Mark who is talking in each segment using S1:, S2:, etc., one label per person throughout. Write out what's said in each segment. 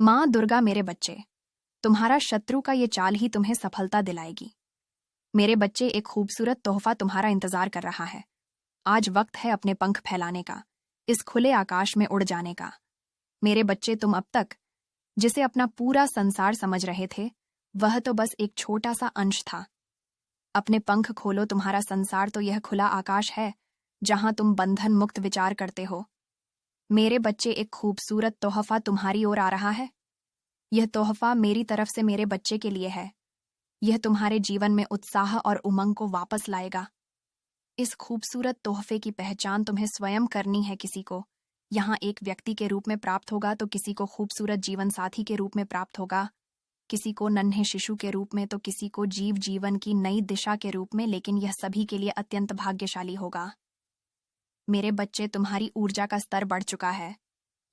S1: माँ दुर्गा मेरे बच्चे, तुम्हारा शत्रु का ये चाल ही तुम्हें सफलता दिलाएगी। मेरे बच्चे, एक खूबसूरत तोहफा तुम्हारा इंतजार कर रहा है। आज वक्त है अपने पंख फैलाने का, इस खुले आकाश में उड़ जाने का। मेरे बच्चे, तुम अब तक जिसे अपना पूरा संसार समझ रहे थे, वह तो बस एक छोटा सा अंश था। अपने पंख खोलो, तुम्हारा संसार तो यह खुला आकाश है जहां तुम बंधन मुक्त विचार करते हो। मेरे बच्चे, एक खूबसूरत तोहफा तुम्हारी ओर आ रहा है। यह तोहफा मेरी तरफ से मेरे बच्चे के लिए है। यह तुम्हारे जीवन में उत्साह और उमंग को वापस लाएगा। इस खूबसूरत तोहफे की पहचान तुम्हें स्वयं करनी है। किसी को यहाँ एक व्यक्ति के रूप में प्राप्त होगा, तो किसी को खूबसूरत जीवन साथी के रूप में प्राप्त होगा, किसी को नन्हे शिशु के रूप में, तो किसी को जीव जीवन की नई दिशा के रूप में। लेकिन यह सभी के लिए अत्यंत भाग्यशाली होगा। मेरे बच्चे, तुम्हारी ऊर्जा का स्तर बढ़ चुका है।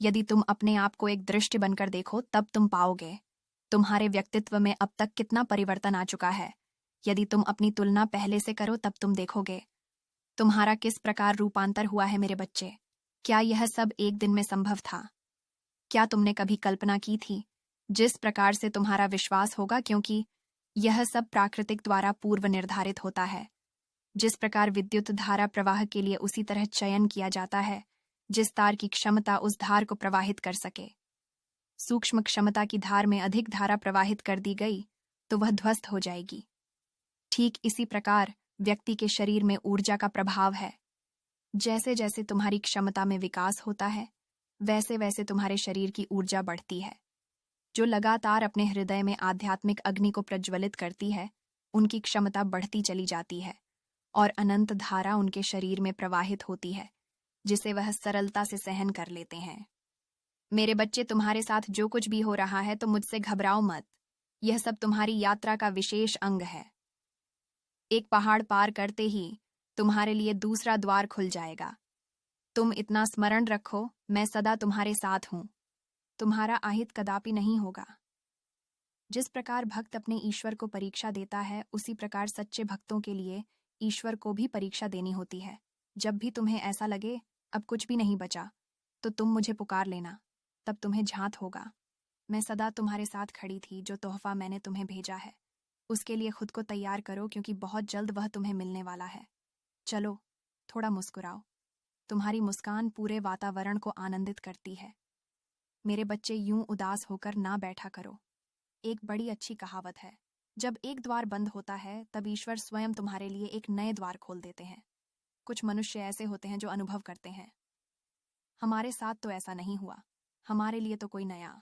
S1: यदि तुम अपने आप को एक दृष्टि बनकर देखो, तब तुम पाओगे तुम्हारे व्यक्तित्व में अब तक कितना परिवर्तन आ चुका है। यदि तुम अपनी तुलना पहले से करो, तब तुम देखोगे तुम्हारा किस प्रकार रूपांतर हुआ है। मेरे बच्चे, क्या यह सब एक दिन में संभव था? क्या तुमने कभी कल्पना की थी जिस प्रकार से तुम्हारा विश्वास होगा? क्योंकि यह सब प्राकृतिक द्वारा पूर्व निर्धारित होता है। जिस प्रकार विद्युत धारा प्रवाह के लिए उसी तरह चयन किया जाता है जिस तार की क्षमता उस धार को प्रवाहित कर सके। सूक्ष्म क्षमता की धार में अधिक धारा प्रवाहित कर दी गई तो वह ध्वस्त हो जाएगी। ठीक इसी प्रकार व्यक्ति के शरीर में ऊर्जा का प्रभाव है। जैसे जैसे तुम्हारी क्षमता में विकास होता है, वैसे वैसे तुम्हारे शरीर की ऊर्जा बढ़ती है। जो लगातार अपने हृदय में आध्यात्मिक अग्नि को प्रज्वलित करती है, उनकी क्षमता बढ़ती चली जाती है और अनंत धारा उनके शरीर में प्रवाहित होती है, जिसे वह सरलता से सहन कर लेते हैं। मेरे बच्चे, तुम्हारे साथ जो कुछ भी हो रहा है, तो मुझसे घबराओ मत। यह सब तुम्हारी यात्रा का विशेष अंग है। एक पहाड़ पार करते ही तुम्हारे लिए दूसरा द्वार खुल जाएगा। तुम इतना स्मरण रखो, मैं सदा तुम्हारे साथ हूं। तुम्हारा अहित कदापि नहीं होगा। जिस प्रकार भक्त अपने ईश्वर को परीक्षा देता है, उसी प्रकार सच्चे भक्तों के लिए ईश्वर को भी परीक्षा देनी होती है। जब भी तुम्हें ऐसा लगे अब कुछ भी नहीं बचा, तो तुम मुझे पुकार लेना, तब तुम्हें झांत होगा। मैं सदा तुम्हारे साथ खड़ी थी। जो तोहफा मैंने तुम्हें भेजा है, उसके लिए खुद को तैयार करो, क्योंकि बहुत जल्द वह तुम्हें मिलने वाला है। चलो, थोड़ा मुस्कुराओ। तुम्हारी मुस्कान पूरे वातावरण को आनंदित करती है। मेरे बच्चे, यूं उदास होकर ना बैठा करो। एक बड़ी अच्छी कहावत है, जब एक द्वार बंद होता है, तब ईश्वर स्वयं तुम्हारे लिए एक नए द्वार खोल देते हैं। कुछ मनुष्य ऐसे होते हैं जो अनुभव करते हैं, हमारे साथ तो ऐसा नहीं हुआ, हमारे लिए तो कोई नया